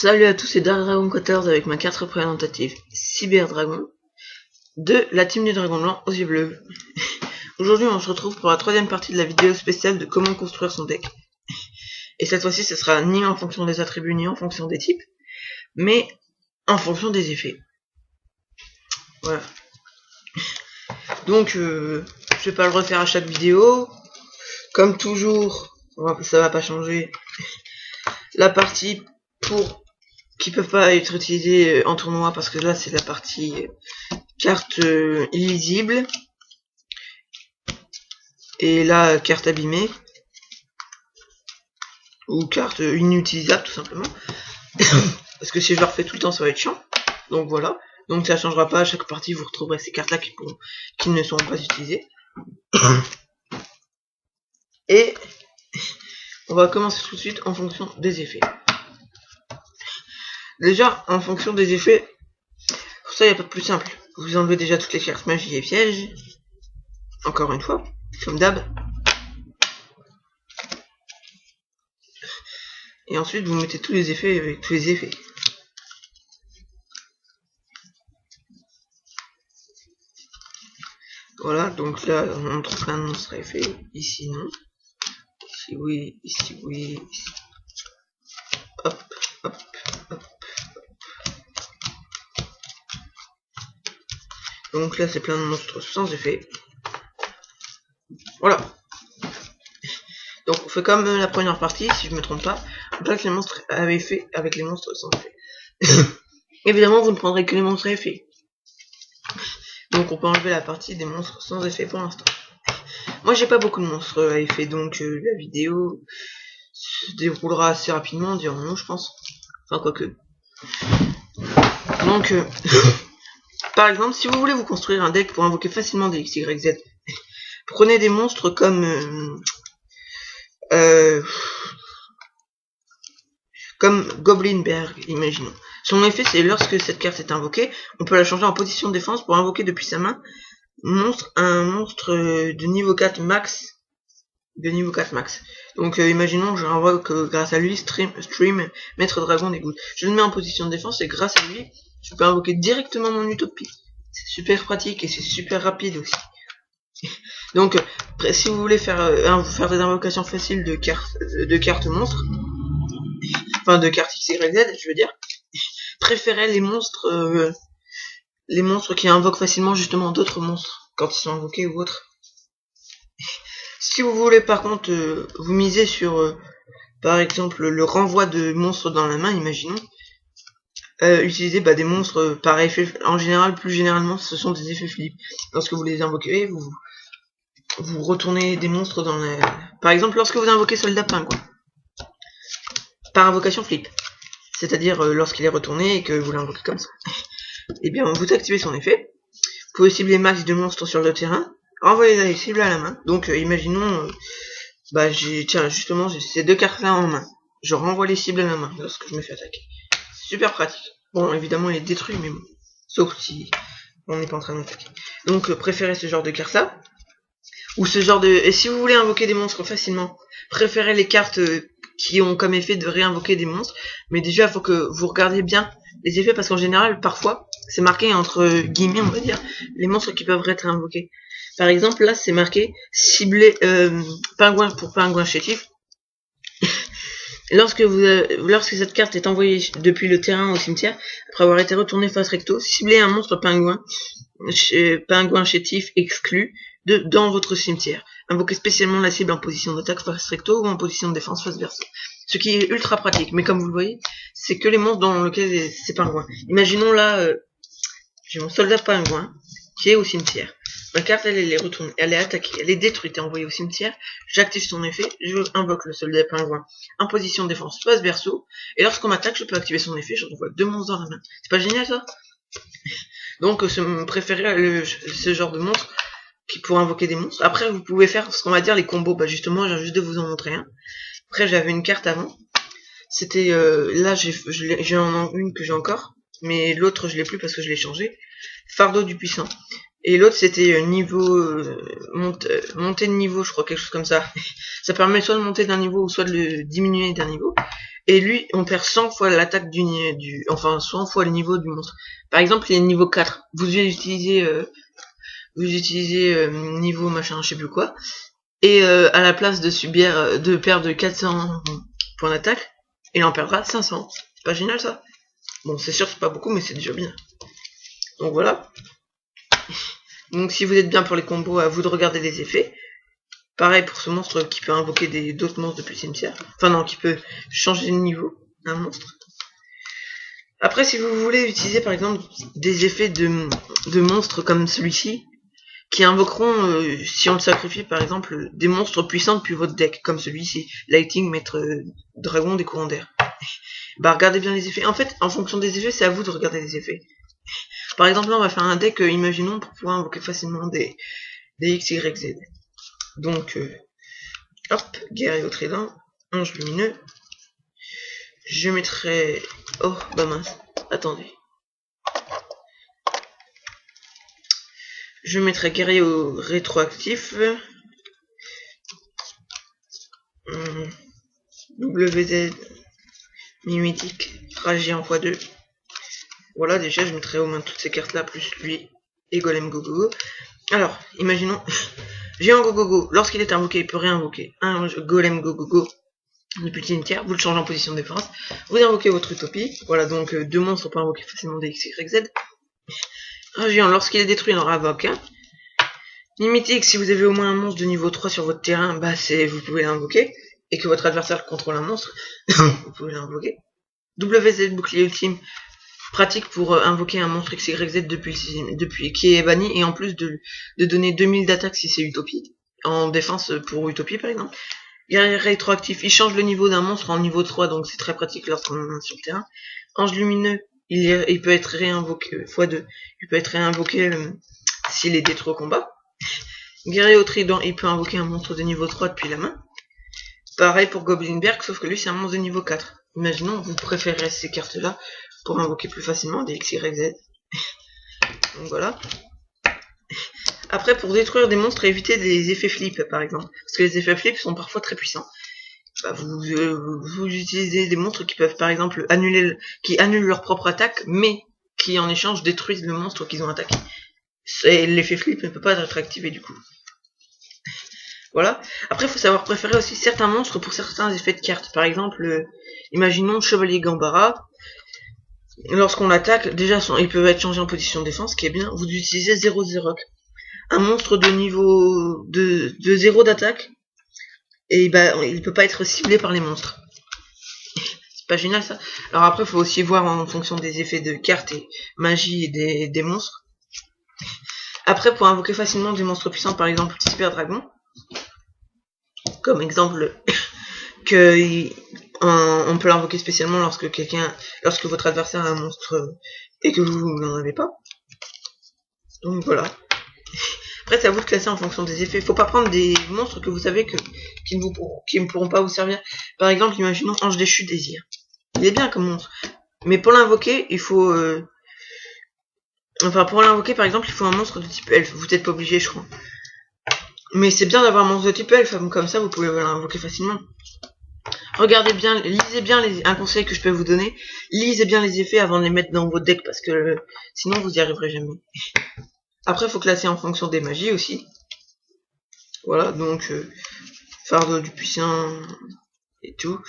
Salut à tous, c'est Dark Dragon Quarters avec ma carte représentative Cyber Dragon de la team du Dragon Blanc aux yeux bleus. Aujourd'hui on se retrouve pour la troisième partie de la vidéo spéciale de comment construire son deck. Et cette fois-ci ce sera ni en fonction des attributs ni en fonction des types, mais en fonction des effets. Voilà. Donc je vais pas le refaire à chaque vidéo. Comme toujours, ça va pas changer. La partie qui peuvent pas être utilisées en tournoi, parce que là c'est la partie carte illisible et là carte abîmée ou carte inutilisable tout simplement. Parce que si je le refais tout le temps ça va être chiant. Donc voilà, donc ça changera pas, à chaque partie vous retrouverez ces cartes là qui ne seront pas utilisées. Et on va commencer tout de suite en fonction des effets. Déjà en fonction des effets, pour ça il n'y a pas de plus simple. Vous enlevez déjà toutes les cartes magie et pièges, encore une fois, comme d'hab. Et ensuite vous mettez tous les effets avec tous les effets. Voilà, donc là on montre plein de monstres à effet. Ici non. Ici oui, ici oui. Ici. Hop, hop, hop. Donc là c'est plein de monstres sans effet. Voilà. Donc on fait comme la première partie, si je me trompe pas. On place les monstres à effet avec les monstres sans effet. Évidemment vous ne prendrez que les monstres à effet. Donc on peut enlever la partie des monstres sans effet pour l'instant. Moi j'ai pas beaucoup de monstres à effet, donc la vidéo se déroulera assez rapidement, dirons-nous je pense. Enfin quoique. Donc par exemple, si vous voulez vous construire un deck pour invoquer facilement des XYZ, prenez des monstres comme Goblinberg, imaginons. Son effet, c'est lorsque cette carte est invoquée, on peut la changer en position de défense pour invoquer depuis sa main un monstre de niveau 4 max. Donc imaginons que je invoque grâce à lui Stream Maître Dragon des Gouttes. Je le mets en position de défense et grâce à lui, je peux invoquer directement mon Utopie. C'est super pratique et c'est super rapide aussi. Donc si vous voulez faire des invocations faciles de cartes monstres, enfin de cartes XYZ, je veux dire, préférez les monstres qui invoquent facilement justement d'autres monstres quand ils sont invoqués ou autres. Si vous voulez par contre vous misez sur par exemple le renvoi de monstres dans la main, imaginons, utilisez des monstres par effet, en général, plus généralement ce sont des effets flip. Lorsque vous les invoquez, vous retournez des monstres dans la... Par exemple lorsque vous invoquez Soldat Pingouin, par invocation flip, c'est-à-dire lorsqu'il est retourné et que vous l'invoquez comme ça, et bien vous activez son effet. Vous pouvez cibler max de monstres sur le terrain, renvoyer les cibles à la main. Donc imaginons j'ai ces deux cartes là en main, je renvoie les cibles à la main lorsque je me fais attaquer. Super pratique. Bon évidemment il est détruit, mais bon, sauf si on n'est pas en train d'attaquer. Donc préférez ce genre de cartes là, ou ce genre de... Et si vous voulez invoquer des monstres facilement, préférez les cartes qui ont comme effet de réinvoquer des monstres. Mais déjà il faut que vous regardiez bien les effets, parce qu'en général parfois c'est marqué entre guillemets, on va dire, les monstres qui peuvent être invoqués. Par exemple là c'est marqué cibler pingouin pour pingouin chétif. Lorsque cette carte est envoyée depuis le terrain au cimetière, après avoir été retournée face recto, ciblez un monstre pingouin chétif exclu dans votre cimetière. Invoquez spécialement la cible en position d'attaque face recto ou en position de défense face verso. Ce qui est ultra pratique, mais comme vous le voyez, c'est que les monstres dans lesquels c'est pingouin. Imaginons là, j'ai mon soldat pingouin qui est au cimetière. Ma carte elle est retournée, elle est attaquée, elle est détruite et envoyée au cimetière. J'active son effet, je invoque le soldat pingouin en position de défense face verso, et lorsqu'on m'attaque je peux activer son effet, je renvoie deux monstres dans la main. C'est pas génial ça? Donc préférez ce genre de monstre qui pour invoquer des monstres. Après vous pouvez faire ce qu'on va dire les combos, justement j'ai juste de vous en montrer un. Après j'avais une carte avant, c'était là j'ai une que j'ai encore, mais l'autre je l'ai plus parce que je l'ai changé. Fardeau du puissant. Et l'autre c'était montée de niveau, je crois, quelque chose comme ça. Ça permet soit de monter d'un niveau ou soit de le diminuer d'un niveau. Et lui, on perd 100 fois l'attaque enfin 100 fois le niveau du monstre. Par exemple, il est niveau 4. Vous utilisez niveau machin, je sais plus quoi. Et à la place de subir, de perdre 400 points d'attaque, il en perdra 500. C'est pas génial ça? Bon, c'est sûr, c'est pas beaucoup, mais c'est déjà bien. Donc voilà. Donc si vous êtes bien pour les combos, à vous de regarder les effets. Pareil pour ce monstre qui peut invoquer d'autres monstres depuis le cimetière. Enfin non, qui peut changer de niveau d'un monstre. Après, si vous voulez utiliser par exemple des effets de monstres comme celui-ci, qui invoqueront, si on le sacrifie par exemple, des monstres puissants depuis votre deck, comme celui-ci, Lighting, Maître Dragon des courants d'air. Bah regardez bien les effets. En fait, en fonction des effets, c'est à vous de regarder les effets. Par exemple, là, on va faire un deck, imaginons, pour pouvoir invoquer facilement des X, Y, Z. Donc, hop, guerrier au trident, ange lumineux. Je mettrai... Oh, bah mince, attendez. Je mettrai guerrier au rétroactif. WZ mimétique, Ragie en x2. Voilà, déjà je mettrai au moins toutes ces cartes là, plus lui et Golem Gogogo. Alors, imaginons, Géant Gogogo, lorsqu'il est invoqué, il peut réinvoquer un Golem Gogogo depuis le cimetière, vous le changez en position de défense, vous invoquez votre utopie, voilà donc deux monstres pour invoquer facilement des X, Y, Z. Un géant, lorsqu'il est détruit, il en invoque un. Mimétique, si vous avez au moins un monstre de niveau 3 sur votre terrain, bah vous pouvez l'invoquer, et que votre adversaire contrôle un monstre, vous pouvez l'invoquer. WZ, bouclier ultime, pratique pour invoquer un monstre XYZ depuis qui est banni, et en plus de donner 2000 d'attaque si c'est Utopie, en défense pour Utopie par exemple. Guerrier rétroactif, il change le niveau d'un monstre en niveau 3, donc c'est très pratique lorsqu'on en a sur le terrain. Ange lumineux, il peut être réinvoqué x2, il peut être réinvoqué s'il est détruit au combat. Guerrier au trident, il peut invoquer un monstre de niveau 3 depuis la main. Pareil pour Goblinberg, sauf que lui c'est un monstre de niveau 4. Imaginons, vous préférez ces cartes-là pour invoquer plus facilement des X, Y, Z. Donc voilà. Après, pour détruire des monstres, évitez des effets flip, par exemple. Parce que les effets flip sont parfois très puissants. Bah, vous utilisez des monstres qui peuvent, par exemple, qui annulent leur propre attaque, mais qui, en échange, détruisent le monstre qu'ils ont attaqué. L'effet flip ne peut pas être activé, du coup. Voilà. Après, il faut savoir préférer aussi certains monstres pour certains effets de cartes. Par exemple, imaginons Chevalier Gambara. Lorsqu'on l'attaque, déjà, ils peuvent être changés en position de défense, ce qui est bien. Vous utilisez 0-0. Un monstre de niveau de 0 d'attaque, et bah, il peut pas être ciblé par les monstres. C'est pas génial ça. Alors après, il faut aussi voir en fonction des effets de cartes et magie et des monstres. Après, pour invoquer facilement des monstres puissants, par exemple Cyber Dragon, comme exemple on peut l'invoquer spécialement lorsque votre adversaire a un monstre et que vous n'en avez pas. Donc voilà. Après, c'est à vous de classer en fonction des effets. Faut pas prendre des monstres que vous savez qui ne pourront pas vous servir. Par exemple, imaginons Ange déchu désir. Il est bien comme monstre. Mais pour l'invoquer, il faut... Enfin, pour l'invoquer, par exemple, il faut un monstre de type elfe. Vous n'êtes pas obligé, je crois. Mais c'est bien d'avoir un monstre de type elfe. Comme ça, vous pouvez l'invoquer facilement. Regardez bien, lisez bien un conseil que je peux vous donner. Lisez bien les effets avant de les mettre dans votre deck, parce que sinon, vous n'y arriverez jamais. Après, il faut classer en fonction des magies aussi. Voilà, donc fardeau du puissant et tout.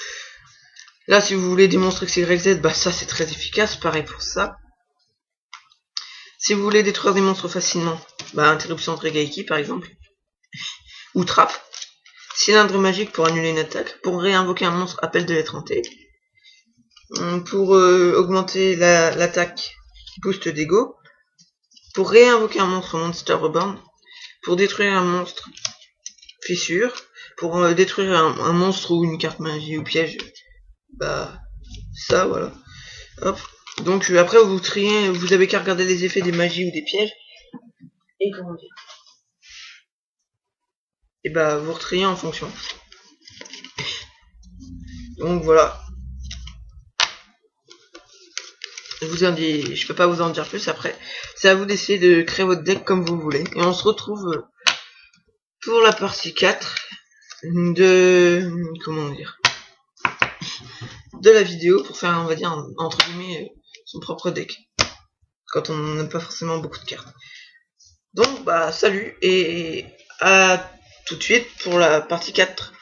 Là, si vous voulez des monstres XYZ, bah ça c'est très efficace, pareil pour ça. Si vous voulez détruire des monstres facilement, bah interruption de Regaiki par exemple. Ou trappe. Cylindre magique pour annuler une attaque. Pour réinvoquer un monstre, appel de lettre hantée. Pour augmenter l'attaque, boost d'ego. Pour réinvoquer un monstre, Monster Reborn. Pour détruire un monstre, fissure. Pour détruire un monstre ou une carte magie ou piège, bah ça voilà. Hop. Donc après vous triez, vous avez qu'à regarder les effets des magies ou des pièges. Et comment dire. Et bah vous retriez en fonction. Donc voilà. Je peux pas vous en dire plus après. C'est à vous d'essayer de créer votre deck comme vous voulez. Et on se retrouve pour la partie 4 de... comment dire, de la vidéo pour faire, on va dire, entre guillemets, son propre deck. Quand on n'a pas forcément beaucoup de cartes. Donc, bah, salut et à tout de suite pour la partie 4.